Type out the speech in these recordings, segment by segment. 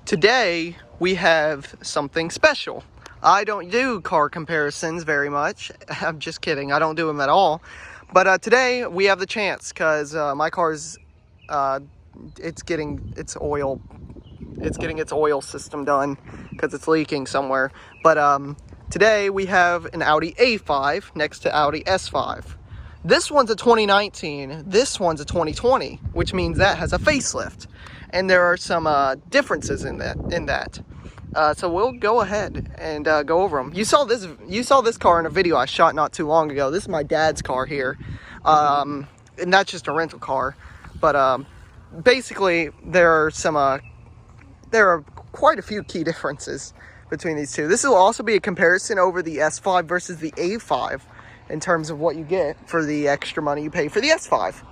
Today we have something special. I don't do car comparisons very much. I'm just kidding. I don't do them at all. But today we have the chance because my car's it's getting its oil system done because it's leaking somewhere. But today we have an Audi A5 next to Audi S5. This one's a 2019, this one's a 2020, which means that has a facelift. And there are some differences in that. So we'll go ahead and go over them. You saw this car in a video I shot not too long ago. This is my dad's car here. And that's just a rental car. But basically there are quite a few key differences between these two. This will also be a comparison over the S5 versus the A5 in terms of what you get for the extra money you pay for the S5.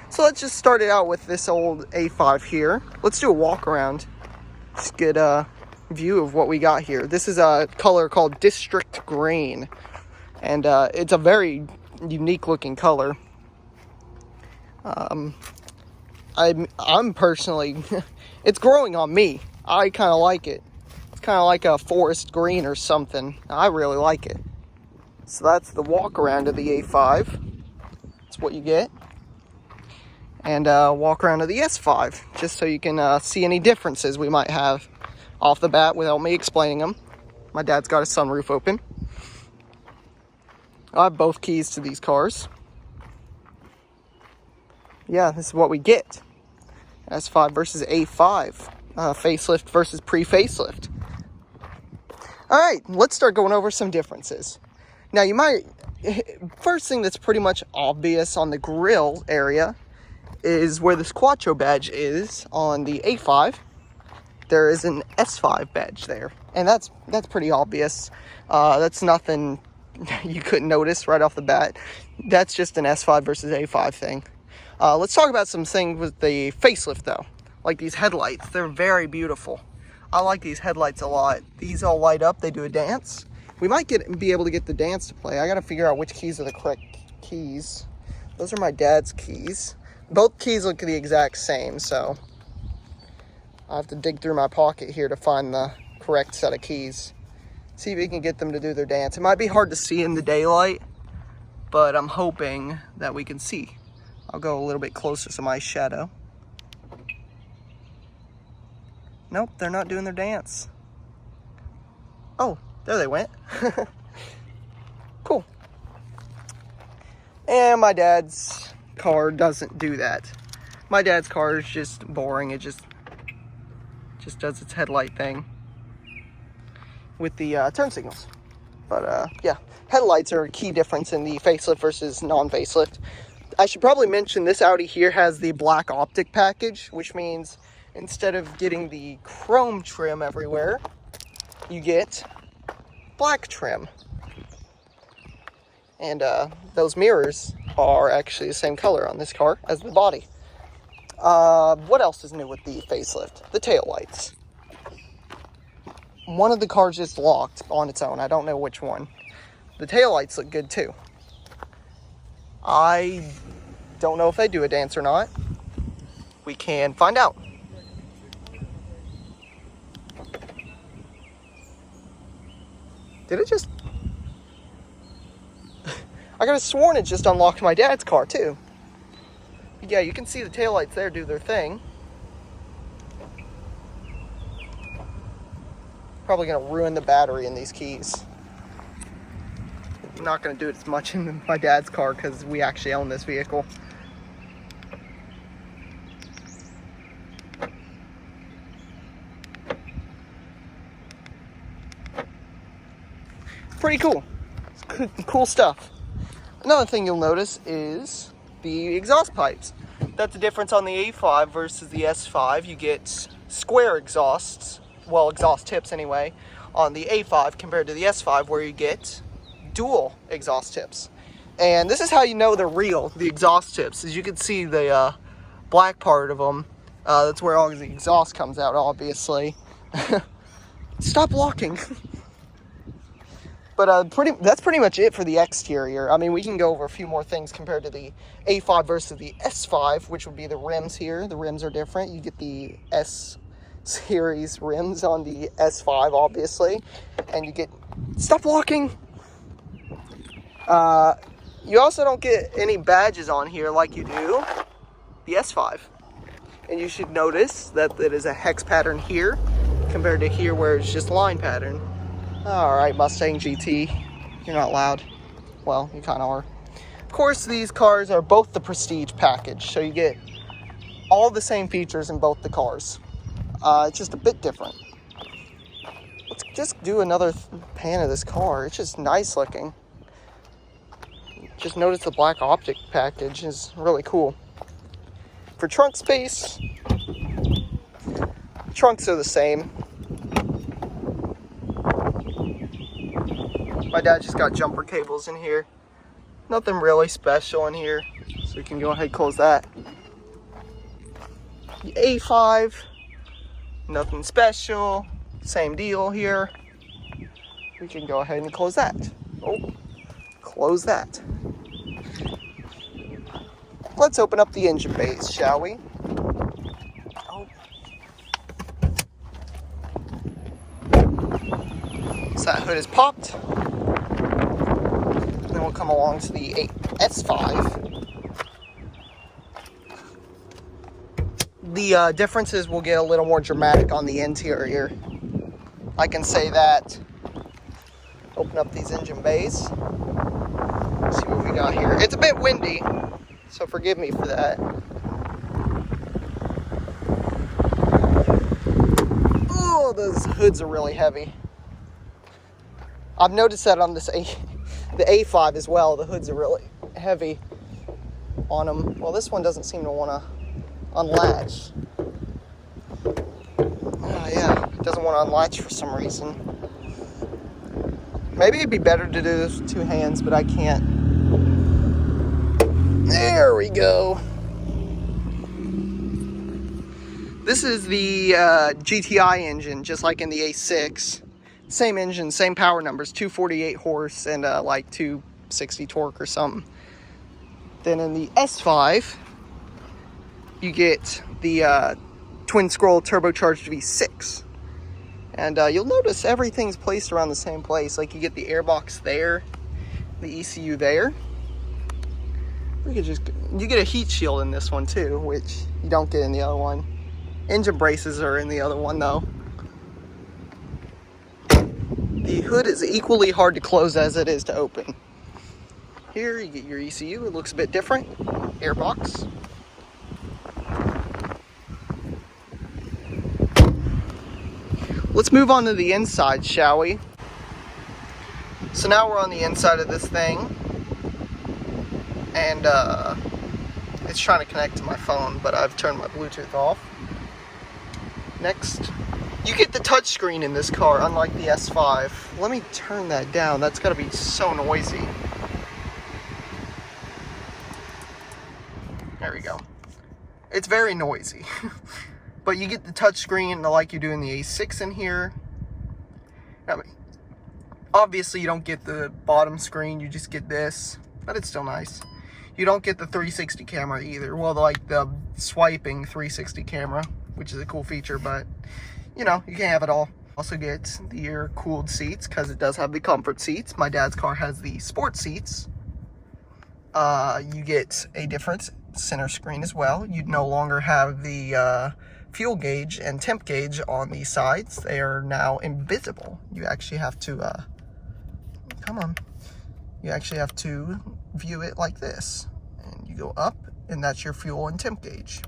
So let's just start it out with this old A5 here. Let's do a walk around. Just get a view of what we got here. This is a color called District Green. And it's a very unique looking color. I'm personally, it's growing on me. I kind of like it. It's kind of like a forest green or something. I really like it. So that's the walk around of the A5. That's what you get. And walk around to the S5, just so you can see any differences we might have off the bat without me explaining them. My dad's got his sunroof open. I have both keys to these cars. Yeah, this is what we get. S5 versus A5. Facelift versus pre-facelift. Alright, let's start going over some differences. Now first thing that's pretty much obvious on the grille area is where this Quattro badge is on the A5. There is an S5 badge there, and that's pretty obvious. That's nothing you couldn't notice right off the bat. That's just an S5 versus A5 thing. Let's talk about some things with the facelift though, like these headlights. They're very beautiful. I like these headlights a lot. These all light up, they do a dance. We might be able to get the dance to play. I gotta figure out which keys are the correct keys. Those are my dad's keys. Both keys look the exact same, so I'll have to dig through my pocket here to find the correct set of keys. See if we can get them to do their dance. It might be hard to see in the daylight, but I'm hoping that we can see. I'll go a little bit closer to my shadow. Nope, they're not doing their dance. Oh, there they went. Cool. And my dad's car doesn't do that. My dad's car is just boring. It just does its headlight thing with the turn signals. But yeah, headlights are a key difference in the facelift versus non-facelift. I should probably mention this Audi here has the black optic package, which means instead of getting the chrome trim everywhere, you get black trim. And those mirrors are actually the same color on this car as the body. What else is new with the facelift? The taillights. One of the cars just locked on its own. I don't know which one. The taillights look good too. I don't know if they do a dance or not. We can find out. Did it just... I could have sworn it just unlocked my dad's car too. But yeah, you can see the taillights there do their thing. Probably gonna ruin the battery in these keys. I'm not gonna do it as much in my dad's car because we actually own this vehicle. Pretty cool. Cool stuff. Another thing you'll notice is the exhaust pipes. That's the difference on the A5 versus the S5. You get square exhausts, well, exhaust tips anyway, on the A5 compared to the S5 where you get dual exhaust tips. And this is how you know they're real, the exhaust tips. As you can see the black part of them, that's where all the exhaust comes out, obviously. Stop walking. But that's pretty much it for the exterior. I mean, we can go over a few more things compared to the A5 versus the S5, which would be the rims here. The rims are different. You get the Series rims on the S5, obviously. And you get... Stop walking! You also don't get any badges on here like you do the S5. And you should notice that it is a hex pattern here compared to here where it's just line pattern. Alright, Mustang GT. You're not loud. Well, you kind of are. Of course, these cars are both the Prestige package, so you get all the same features in both the cars. It's just a bit different. Let's just do another pan of this car. It's just nice looking. Just notice the black optic package is really cool. For trunk space, trunks are the same. My dad just got jumper cables in here. Nothing really special in here, so we can go ahead and close that. The A5, nothing special, same deal here. We can go ahead and close that. Oh, close that. Let's open up the engine bays, shall we? Oh. So that hood is popped. Then we'll come along to the S5. The differences will get a little more dramatic on the interior. I can say that. Open up these engine bays. See what we got here. It's a bit windy, so forgive me for that. Oh, those hoods are really heavy. I've noticed that on this the A5 as well. The hoods are really heavy on them. Well, this one doesn't seem to want to unlatch. Oh yeah, it doesn't want to unlatch for some reason. Maybe it'd be better to do this with two hands, but I can't. There we go. This is the GTI engine, just like in the A6. Same engine, same power numbers, 248 horse and like 260 torque or something. Then in the S5, you get the twin scroll turbocharged V6. And you'll notice everything's placed around the same place. Like you get the airbox there, the ECU there. You get a heat shield in this one too, which you don't get in the other one. Engine braces are in the other one though. The hood is equally hard to close as it is to open. Here you get your ECU, it looks a bit different. Airbox. Let's move on to the inside, shall we? So now we're on the inside of this thing. And it's trying to connect to my phone, but I've turned my Bluetooth off. Next, you get the touchscreen in this car, unlike the S5. Let me turn that down. That's gotta be so noisy. There we go. It's very noisy. But you get the touchscreen like you do in the A6 in here. I mean, obviously you don't get the bottom screen, you just get this, but it's still nice. You don't get the 360 camera either. Well, like the swiping 360 camera, which is a cool feature, but you know, you can't have it all. Also get the air-cooled seats, because it does have the comfort seats. My dad's car has the sport seats. You get a different center screen as well. You no longer have the fuel gauge and temp gauge on the sides. They are now invisible. You actually have to, come on. You actually have to view it like this. And you go up, and that's your fuel and temp gauge.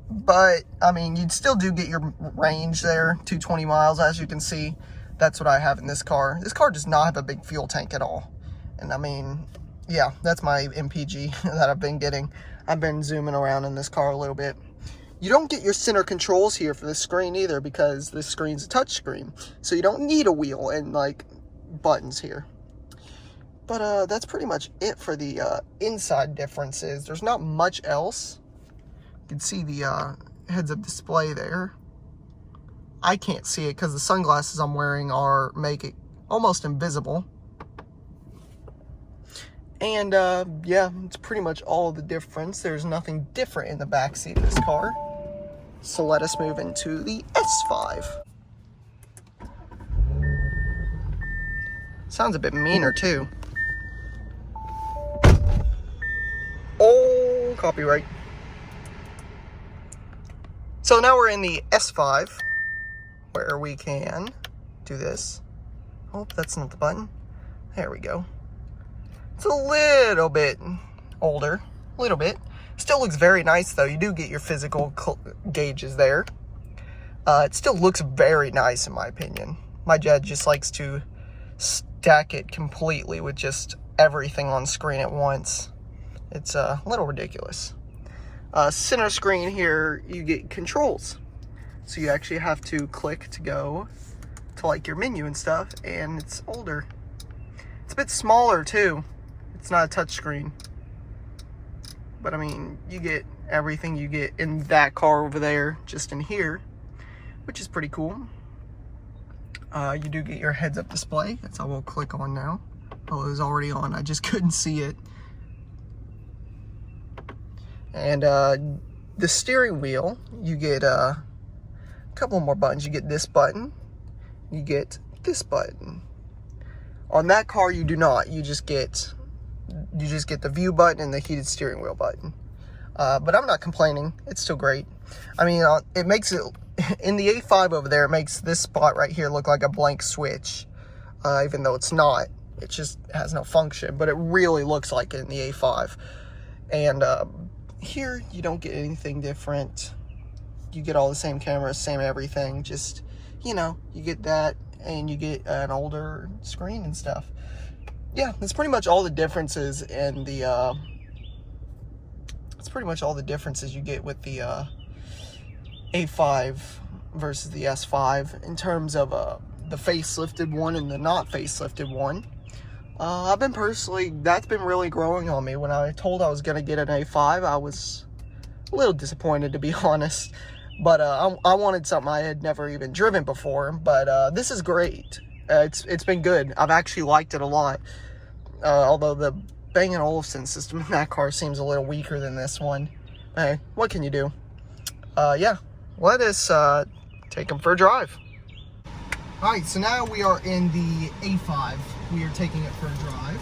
But, I mean, you'd still do get your range there, 220 miles, as you can see. That's what I have in this car. This car does not have a big fuel tank at all. And, I mean, yeah, that's my MPG that I've been getting. I've been zooming around in this car a little bit. You don't get your center controls here for this screen either, because this screen's a touch screen. So you don't need a wheel and, like, buttons here. But that's pretty much it for the inside differences. There's not much else. You can see the heads-up display there. I can't see it because the sunglasses I'm wearing make it almost invisible. And yeah, it's pretty much all the difference. There's nothing different in the backseat of this car. So let us move into the S5. Sounds a bit meaner too. Oh, copyright. So now we're in the S5, where we can do this. Oh, that's not the button. There we go. It's a little bit older, a little bit. Still looks very nice though. You do get your physical gauges there. It still looks very nice in my opinion. My dad just likes to stack it completely with just everything on screen at once. It's a little ridiculous. Center screen here, you get controls. So you actually have to click to go to like your menu and stuff, and it's older. It's a bit smaller too. It's not a touch screen. But I mean, you get everything you get in that car over there, just in here, which is pretty cool. You do get your heads-up display. That's all we'll click on now. Oh, it was already on. I just couldn't see it. And the steering wheel, you get a couple more buttons. You get this button. You get this button. On that car, you do not. You just get the view button and the heated steering wheel button. But I'm not complaining. It's still great. I mean, it makes it, in the A5 over there, it makes this spot right here look like a blank switch, even though it's not. It just has no function, but it really looks like it in the A5. And here, you don't get anything different. You get all the same cameras, same everything. Just, you know, you get that, and you get an older screen and stuff. Yeah, that's pretty much all the differences in the, that's pretty much all the differences you get with the A5 versus the S5 in terms of the facelifted one and the not facelifted one. I've been personally, that's been really growing on me. When I told I was going to get an A5, I was a little disappointed, to be honest. But I wanted something I had never even driven before. But this is great. It's been good. I've actually liked it a lot. Although the Bang & Olufsen system in that car seems a little weaker than this one. Hey, what can you do? Yeah, let us take them for a drive. Alright, so now we are in the A5. We are taking it for a drive.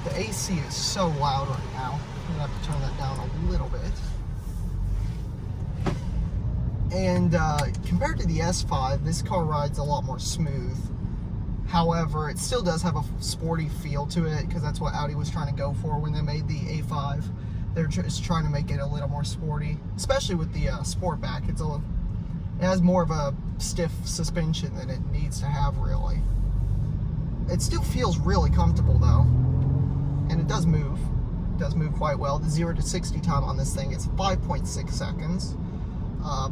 The AC is so loud right now. I'm going to have to turn that down a little bit. And compared to the S5, this car rides a lot more smooth. However, it still does have a sporty feel to it, because that's what Audi was trying to go for when they made the A5. They're just trying to make it a little more sporty, especially with the Sportback. It has more of a stiff suspension than it needs to have, really. It still feels really comfortable, though, and it does move. It does move quite well. The 0 to 60 time on this thing is 5.6 seconds.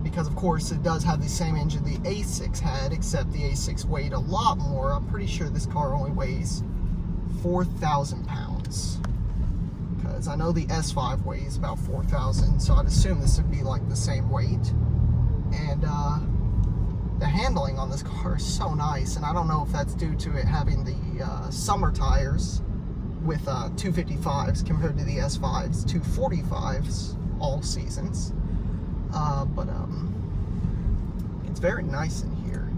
Because of course it does have the same engine the A6 had, except the A6 weighed a lot more. I'm pretty sure this car only weighs 4,000 pounds. Because I know the S5 weighs about 4,000, so I'd assume this would be like the same weight. And the handling on this car is so nice, and I don't know if that's due to it having the summer tires with 255s compared to the S5's 245s all seasons. But it's very nice in here.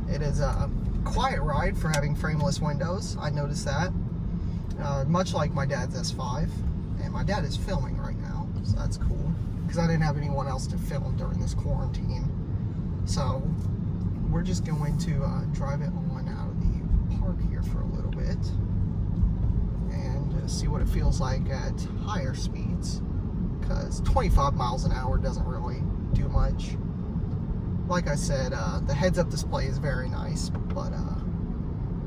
It is a quiet ride for having frameless windows. I noticed that. Much like my dad's S5. And my dad is filming right now, so that's cool. Because I didn't have anyone else to film during this quarantine. So we're just going to drive it on out of the park here for a little bit. And see what it feels like at higher speeds. Because 25 miles an hour doesn't really do much. Like I said, the heads-up display is very nice, but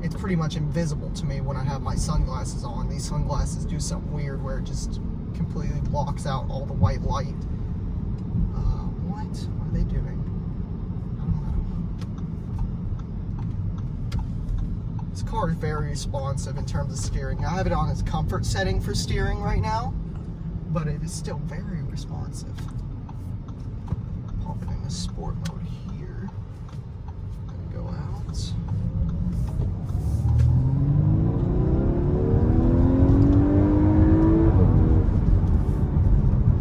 it's pretty much invisible to me when I have my sunglasses on. These sunglasses do something weird where it just completely blocks out all the white light. What are they doing? I don't know. This car is very responsive in terms of steering. I have it on its comfort setting for steering right now, but it is still very responsive. Pop it in the sport mode here. Go out.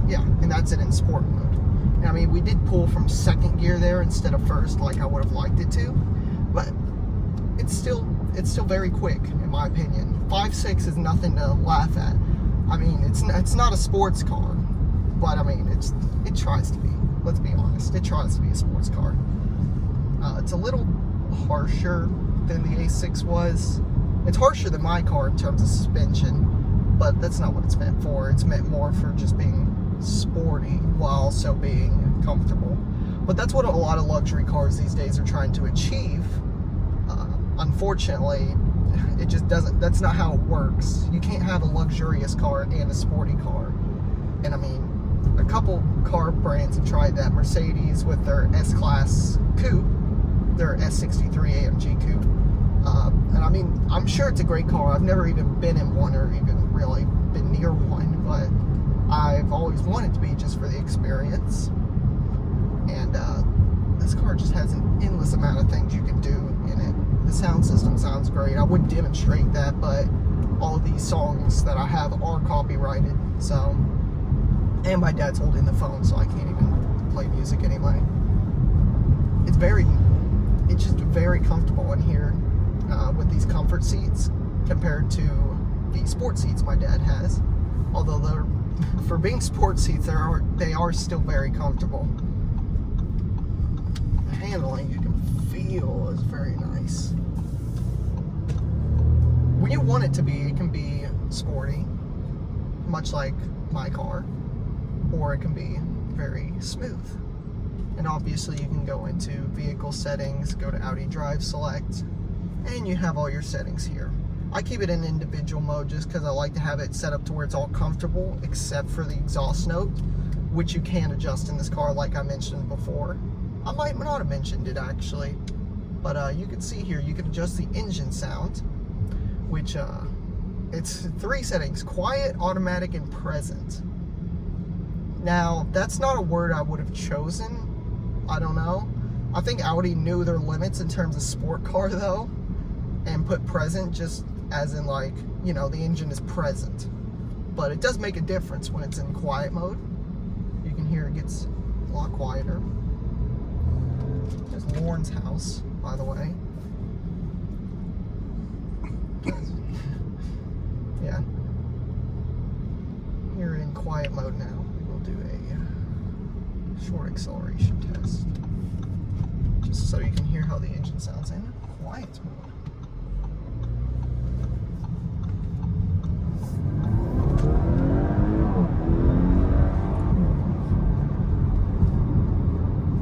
Yeah, and that's it in sport mode. And I mean, we did from second gear there instead of first, like I would have liked it to. But it's still very quick, in my opinion. 5.6 is nothing to laugh at. I mean, it's not a sports car, but I mean, it tries to be. Let's be honest, it tries to be a sports car. It's a little harsher than the A6 was. It's harsher than my car in terms of suspension, but that's not what it's meant for. It's meant more for just being sporty while also being comfortable. But that's what a lot of luxury cars these days are trying to achieve. Unfortunately, it just doesn't. That's not how it works. You can't have a luxurious car and a sporty car. And I mean, a couple car brands have tried that. Mercedes with their S-Class Coupe, their S63 AMG Coupe. And I mean, I'm sure it's a great car. I've never even been in one or even really been near one, but I've always wanted to be just for the experience. And this car just has an endless amount of things you can do in it. The sound system sounds great. I would demonstrate that, but all of these songs that I have are copyrighted. So, and my dad's holding the phone, so I can't even play music anyway. It's just very comfortable in here with these comfort seats compared to the sports seats my dad has. Although they're, for being sports seats, they are still very comfortable. The handling, you can feel, is very nice. When you want it to be, it can be sporty, much like my car, or it can be very smooth. And obviously you can go into vehicle settings, go to Audi Drive Select, and you have all your settings here. I keep it in individual mode just because I like to have it set up to where it's all comfortable, except for the exhaust note, which you can adjust in this car like I mentioned before. I might not have mentioned it actually, but you can see here, you can adjust the engine sound, which it's 3 settings: quiet, automatic, and present. Now, that's not a word I would have chosen. I don't know. I think Audi knew their limits in terms of sport car though, and put present just as in, like, you know, the engine is present. But it does make a difference when it's in quiet mode. You can hear it gets a lot quieter. There's Lauren's house, by the way. Yeah. You're in quiet mode now. We'll do a short acceleration test, just so you can hear how the engine sounds in quiet mode.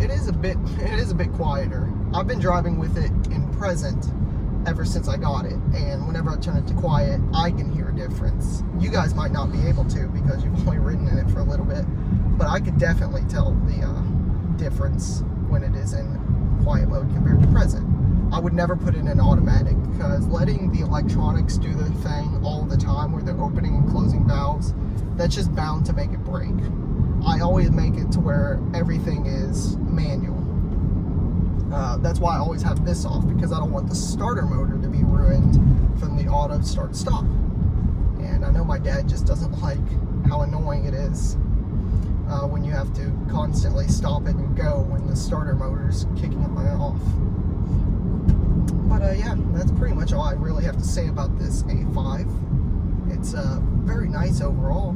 It is a bit quieter. I've been driving with it in present ever since I got it, and whenever I turn it to quiet, I can hear a difference. You guys might not be able to because you've only ridden in it for a little bit, but I could definitely tell the difference when it is in quiet mode compared to present. I would never put it in automatic because letting the electronics do their thing all the time where they're opening and closing valves, that's just bound to make it break. I always make it to where everything is manual. That's why I always have this off, because I don't want the starter motor to be ruined from the auto start stop. And I know my dad just doesn't like how annoying it is when you have to constantly stop it and go when the starter motor's kicking it off. But yeah, that's pretty much all I really have to say about this A5. It's very nice overall.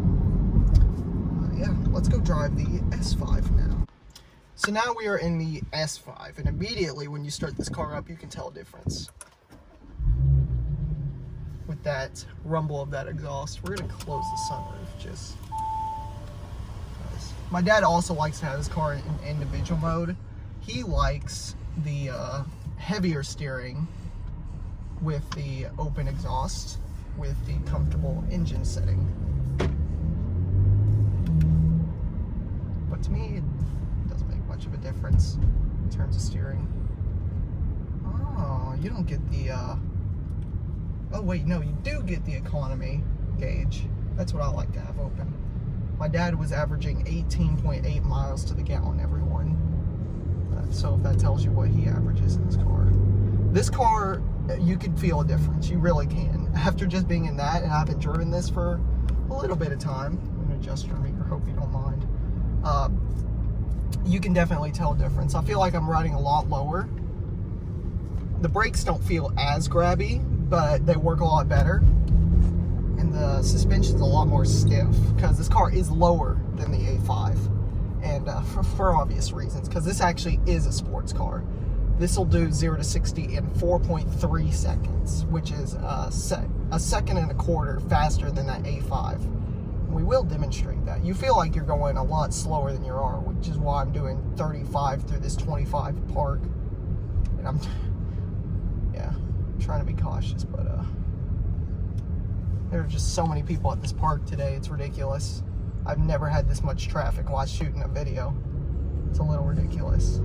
Yeah, let's go drive the S5 now. So now we are in the S5, and immediately when you start this car up, you can tell a difference. With that rumble of that exhaust, we're gonna close the sunroof just. My dad also likes to have his car in individual mode. He likes the heavier steering with the open exhaust, with the comfortable engine setting. But to me, it doesn't make much of a difference in terms of steering. Oh, you don't get the, oh wait, no, you do get the economy gauge. That's what I like to have open. My dad was averaging 18.8 miles to the gallon, everyone. So if that tells you what he averages in this car. This car, you can feel a difference. You really can. After just being in that, and I haven't driven this for a little bit of time. I'm gonna adjust your meter, hope you don't mind. you can definitely tell a difference. I feel like I'm riding a lot lower. The brakes don't feel as grabby, but they work a lot better. And the suspension's a lot more stiff because this car is lower than the A5. And for obvious reasons, because this actually is a sports car. This will do 0 to 60 in 4.3 seconds, which is a second and a quarter faster than that A5. We will demonstrate that. You feel like you're going a lot slower than you are, which is why I'm doing 35 through this 25 park. And I'm trying to be cautious, but there are just so many people at this park today. It's ridiculous. I've never had this much traffic while shooting a video. It's a little ridiculous.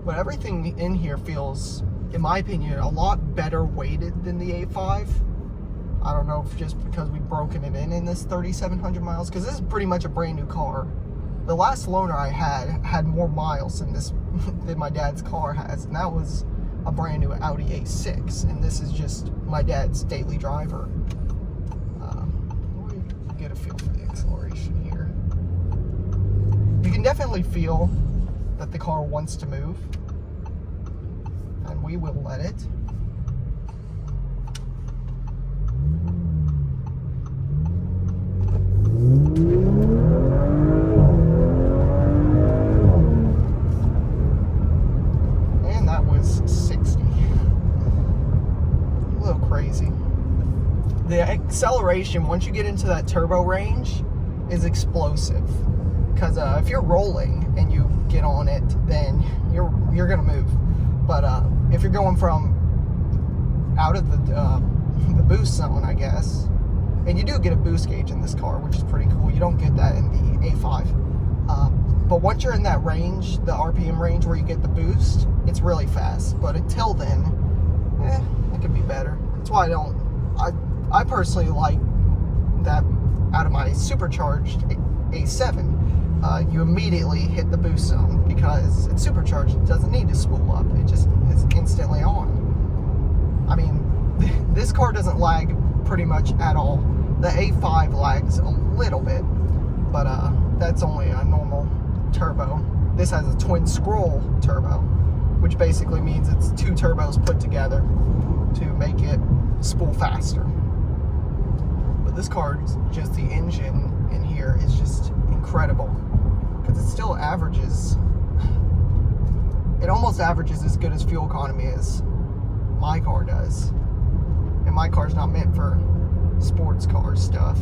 But everything in here feels, in my opinion, a lot better weighted than the A5. I don't know if just because we've broken it in this 3,700 miles, because this is pretty much a brand new car. The last loaner I had more miles than this than my dad's car has, and that was a brand new Audi A6, and this is just my dad's daily driver. Get a feel for the acceleration here. You can definitely feel that the car wants to move, and we will let it. And that was 60. A little crazy. The acceleration, once you get into that turbo range, is explosive. Because if you're rolling and you get on it, then you're gonna move. But if you're going from out of the boost zone, I guess, and you do get a boost gauge in this car, which is pretty cool. You don't get that in the A5. But once you're in that range, the RPM range where you get the boost, it's really fast. But until then, it could be better. That's why I personally like that out of my supercharged A7. You immediately hit the boost zone because it's supercharged. It doesn't need to spool up. It just is instantly on. I mean, this car doesn't lag pretty much at all. The A5 lags a little bit, but that's only a normal turbo. This has a twin scroll turbo, which basically means it's two turbos put together to make it spool faster. But this car, just the engine in here is just incredible, because it still averages, it almost averages as good as fuel economy as my car does. And my car's not meant for sports car stuff.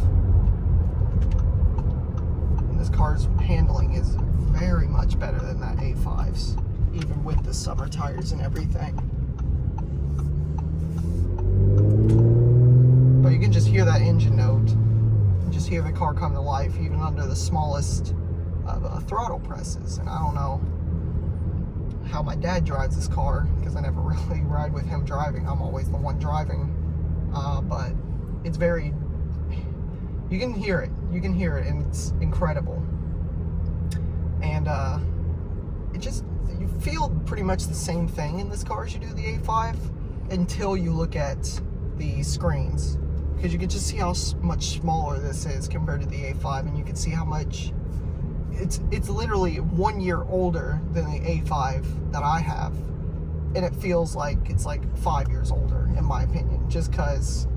And this car's handling is very much better than that A5's, even with the summer tires and everything. But you can just hear that engine note. You just hear the car come to life, even under the smallest of throttle presses. And I don't know how my dad drives this car, because I never really ride with him driving. I'm always the one driving. But it's very, you can hear it, and it's incredible. And you feel pretty much the same thing in this car as you do the A5, until you look at the screens, because you can just see how much smaller this is compared to the A5, and you can see how much it's literally 1 year older than the A5 that I have, and it feels like it's like 5 years older, in my opinion, just because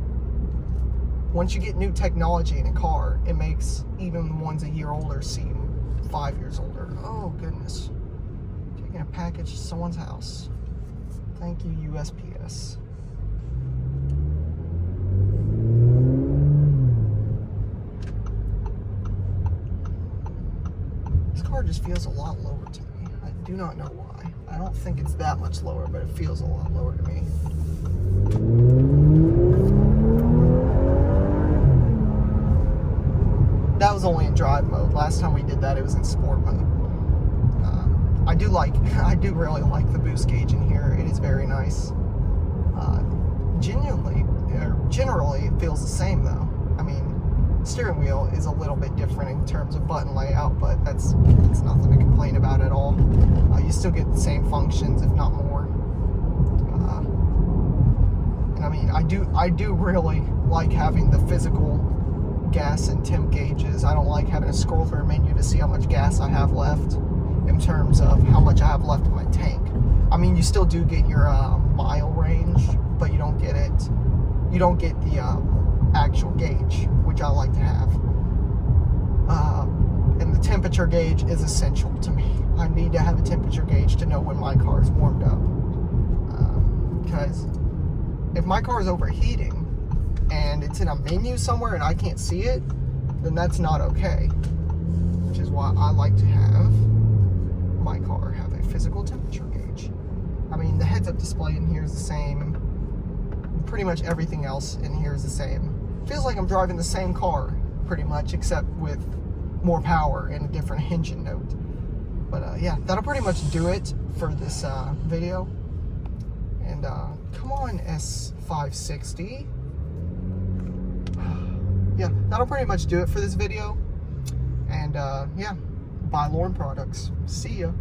once you get new technology in a car, it makes even the ones a year older seem 5 years older. Oh goodness. Taking a package to someone's house. Thank you, USPS. This car just feels a lot lower to me. I do not know why. I don't think it's that much lower, but it feels a lot lower to me. That was only in drive mode. Last time we did that, it was in sport mode. I do really like the boost gauge in here. It is very nice. Generally, it feels the same though. I mean, steering wheel is a little bit different in terms of button layout, but that's nothing to complain about at all. You still get the same functions, if not more. And I mean, I do really like having the physical gas and temp gauges. I don't like having to scroll through a menu to see how much gas I have left in terms of how much I have left in my tank. I mean, you still do get your mile range, but you don't get it. You don't get the actual gauge, which I like to have. And the temperature gauge is essential to me. I need to have a temperature gauge to know when my car is warmed up. Because if my car is overheating and it's in a menu somewhere and I can't see it, then that's not okay. Which is why I like to have my car have a physical temperature gauge. I mean, the heads-up display in here is the same. Pretty much everything else in here is the same. Feels like I'm driving the same car, pretty much, except with more power and a different engine note. But yeah, that'll pretty much do it for this video. And come on, S560. Yeah, that'll pretty much do it for this video. And yeah, buy Lauren products. See ya.